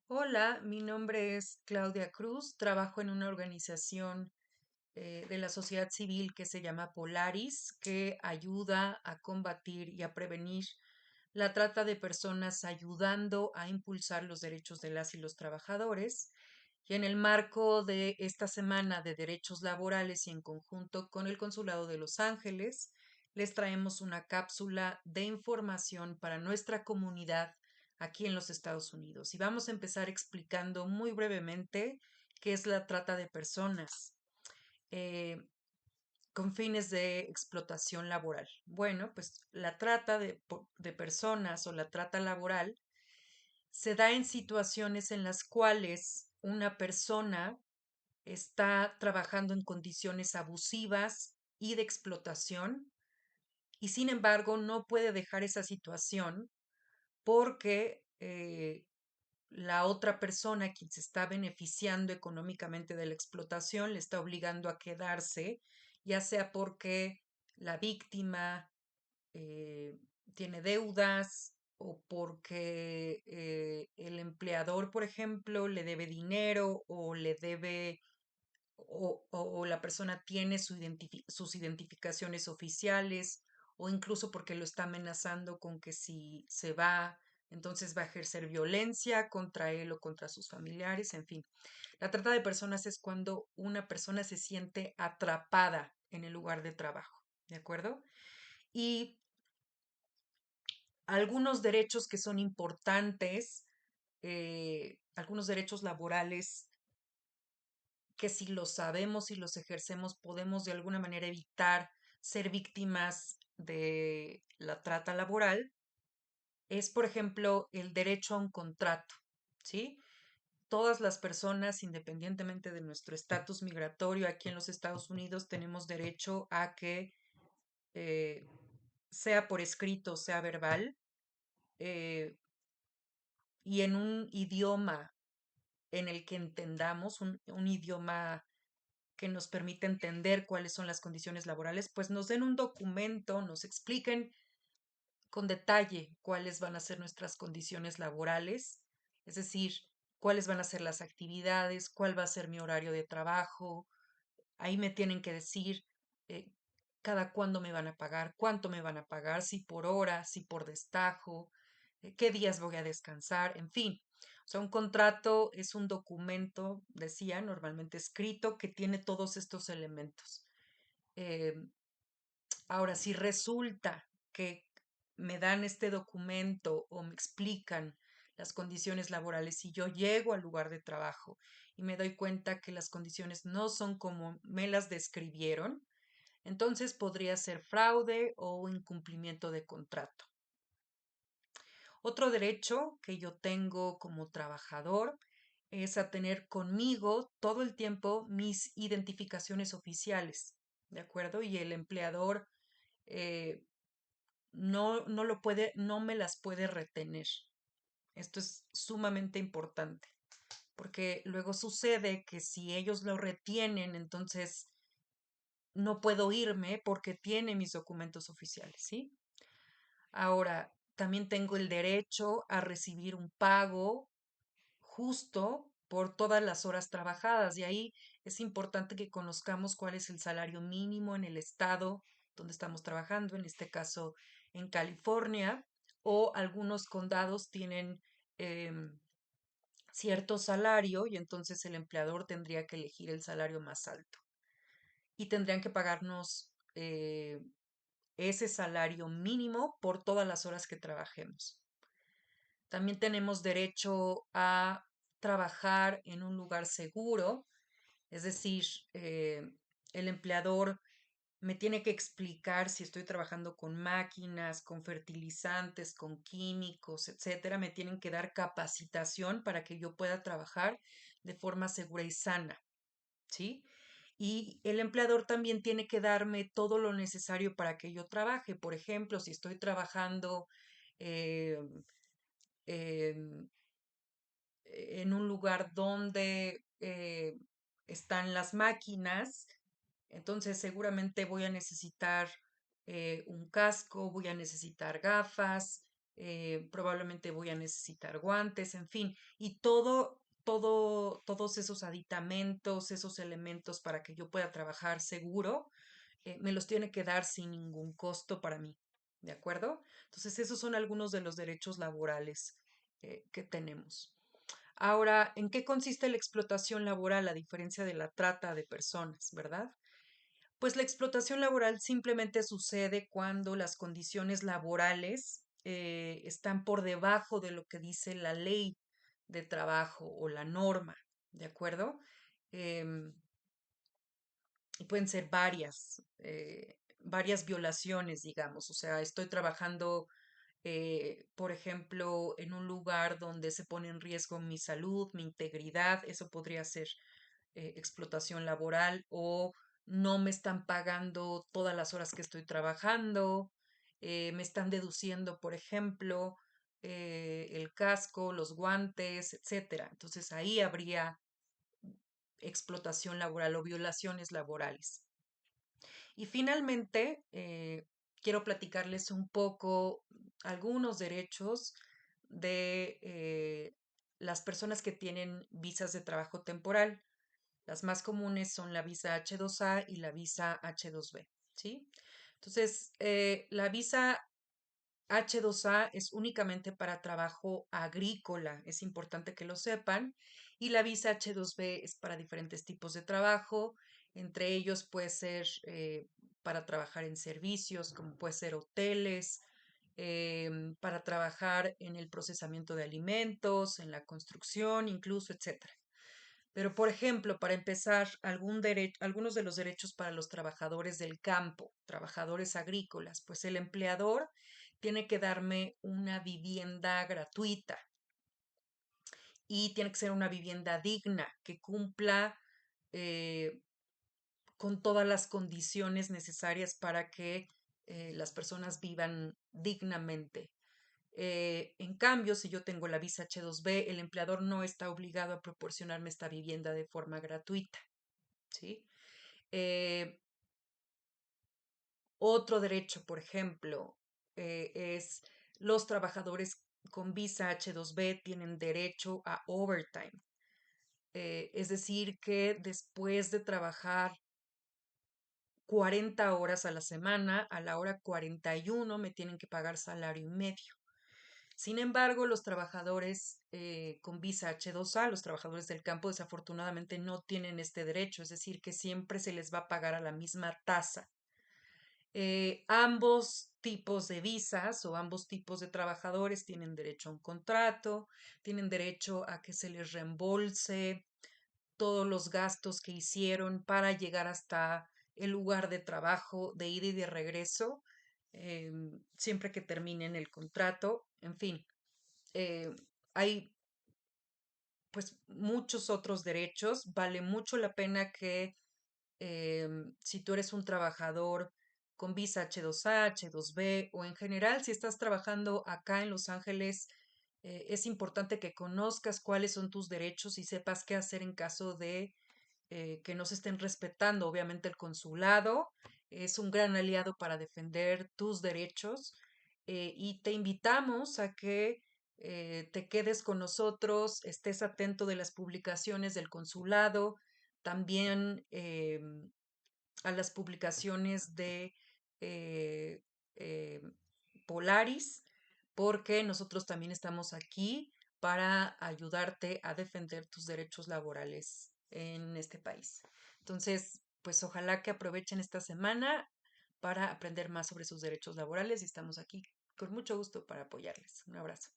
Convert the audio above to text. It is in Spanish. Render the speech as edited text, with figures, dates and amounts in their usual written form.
Hola, mi nombre es Claudia Cruz, trabajo en una organización de la sociedad civil que se llama Polaris, que ayuda a combatir y a prevenir la trata de personas, ayudando a impulsar los derechos de las y los trabajadores. Y en el marco de esta semana de derechos laborales y en conjunto con el Consulado de Los Ángeles, les traemos una cápsula de información para nuestra comunidad aquí en los Estados Unidos. Y vamos a empezar explicando muy brevemente qué es la trata de personas eh, con fines de explotación laboral. Bueno, pues la trata de personas o la trata laboral se da en situaciones en las cuales una persona está trabajando en condiciones abusivas y de explotación y sin embargo no puede dejar esa situación porque la otra persona, quien se está beneficiando económicamente de la explotación, le está obligando a quedarse, ya sea porque la víctima eh, tiene deudas o porque el empleador, por ejemplo, le debe dinero o le debe o la persona tiene sus identificaciones oficiales o incluso porque lo está amenazando con que si se va, entonces va a ejercer violencia contra él o contra sus familiares, en fin. La trata de personas es cuando una persona se siente atrapada en el lugar de trabajo, ¿de acuerdo? Y algunos derechos que son importantes, algunos derechos laborales que si los sabemos y los ejercemos podemos de alguna manera evitar ser víctimas de la trata laboral, es, por ejemplo, el derecho a un contrato, ¿sí? Todas las personas, independientemente de nuestro estatus migratorio aquí en los Estados Unidos, tenemos derecho a que, eh, sea por escrito, sea verbal, eh, y en un idioma en el que entendamos, un idioma que nos permite entender cuáles son las condiciones laborales, pues nos den un documento, nos expliquen con detalle cuáles van a ser nuestras condiciones laborales, es decir, cuáles van a ser las actividades, cuál va a ser mi horario de trabajo. Ahí me tienen que decir eh, cada cuándo me van a pagar, cuánto me van a pagar, si por hora, si por destajo, qué días voy a descansar, en fin. O sea, un contrato es un documento, decía, normalmente escrito, que tiene todos estos elementos. Eh, Ahora, si resulta que me dan este documento o me explican las condiciones laborales y yo llego al lugar de trabajo y me doy cuenta que las condiciones no son como me las describieron, entonces podría ser fraude o incumplimiento de contrato. Otro derecho que yo tengo como trabajador es a tener conmigo todo el tiempo mis identificaciones oficiales, ¿de acuerdo? Y el empleador eh, no lo puede, no me las puede retener. Esto es sumamente importante, porque luego sucede que si ellos lo retienen, entonces no puedo irme porque tiene mis documentos oficiales, ¿sí? Ahora, también tengo el derecho a recibir un pago justo por todas las horas trabajadas. Y ahí es importante que conozcamos cuál es el salario mínimo en el estado donde estamos trabajando, en este caso en California, o algunos condados tienen cierto salario y entonces el empleador tendría que elegir el salario más alto y tendrían que pagarnos ese salario mínimo por todas las horas que trabajemos. También tenemos derecho a trabajar en un lugar seguro, es decir, el empleador me tiene que explicar si estoy trabajando con máquinas, con fertilizantes, con químicos, etcétera. Me tienen que dar capacitación para que yo pueda trabajar de forma segura y sana, ¿sí? Y el empleador también tiene que darme todo lo necesario para que yo trabaje. Por ejemplo, si estoy trabajando eh, em, en un lugar donde están las máquinas, entonces seguramente voy a necesitar un casco, voy a necesitar gafas, probablemente voy a necesitar guantes, en fin, y todos esos aditamentos, esos elementos para que yo pueda trabajar seguro, me los tiene que dar sin ningún costo para mí, ¿de acuerdo? Entonces, esos son algunos de los derechos laborales que tenemos. Ahora, ¿en qué consiste la explotación laboral a diferencia de la trata de personas, verdad? Pues la explotación laboral simplemente sucede cuando las condiciones laborales están por debajo de lo que dice la ley de trabajo o la norma, ¿de acuerdo? Em, y pueden ser varias violaciones, digamos. O sea, estoy trabajando, por ejemplo, en un lugar donde se pone en riesgo mi salud, mi integridad, eso podría ser explotación laboral, o no me están pagando todas las horas que estoy trabajando, me están deduciendo, por ejemplo, el casco, los guantes, etcétera. Entonces ahí habría explotación laboral o violaciones laborales. Y finalmente, quiero platicarles un poco algunos derechos de las personas que tienen visas de trabajo temporal. Las más comunes son la visa H2A y la visa H2B, ¿sí? Entonces, la visa H2A es únicamente para trabajo agrícola, es importante que lo sepan, y la visa H2B es para diferentes tipos de trabajo, entre ellos puede ser para trabajar en servicios, como puede ser hoteles, para trabajar en el procesamiento de alimentos, en la construcción, incluso, etcétera. Pero, por ejemplo, para empezar, algunos de los derechos para los trabajadores del campo, trabajadores agrícolas, pues el empleador tiene que darme una vivienda gratuita y tiene que ser una vivienda digna que cumpla eh, con todas las condiciones necesarias para que las personas vivan dignamente. En cambio, si yo tengo la visa H2B, el empleador no está obligado a proporcionarme esta vivienda de forma gratuita, ¿sí? Eh, Otro derecho, por ejemplo, es los trabajadores con visa H2B tienen derecho a overtime. Es decir, que después de trabajar 40 horas a la semana, a la hora 41 me tienen que pagar salario y medio. Sin embargo, los trabajadores con visa H2A, los trabajadores del campo, desafortunadamente no tienen este derecho, es decir, que siempre se les va a pagar a la misma tasa. Ambos tipos de visas o ambos tipos de trabajadores tienen derecho a un contrato, tienen derecho a que se les reembolse todos los gastos que hicieron para llegar hasta el lugar de trabajo de ida y de regreso, siempre que terminen el contrato. En fin, eh, hay pues muchos otros derechos. Vale mucho la pena que si tú eres un trabajador con visa H2A, H2B o en general si estás trabajando acá en Los Ángeles, es importante que conozcas cuáles son tus derechos y sepas qué hacer en caso de que no se estén respetando. Obviamente el consulado es un gran aliado para defender tus derechos y te invitamos a que te quedes con nosotros, estés atento de las publicaciones del consulado, también a las publicaciones de eh, eh, Polaris, porque nosotros también estamos aquí para ayudarte a defender tus derechos laborales en este país. Entonces, pues ojalá que aprovechen esta semana para aprender más sobre sus derechos laborales y estamos aquí con mucho gusto para apoyarles. Un abrazo.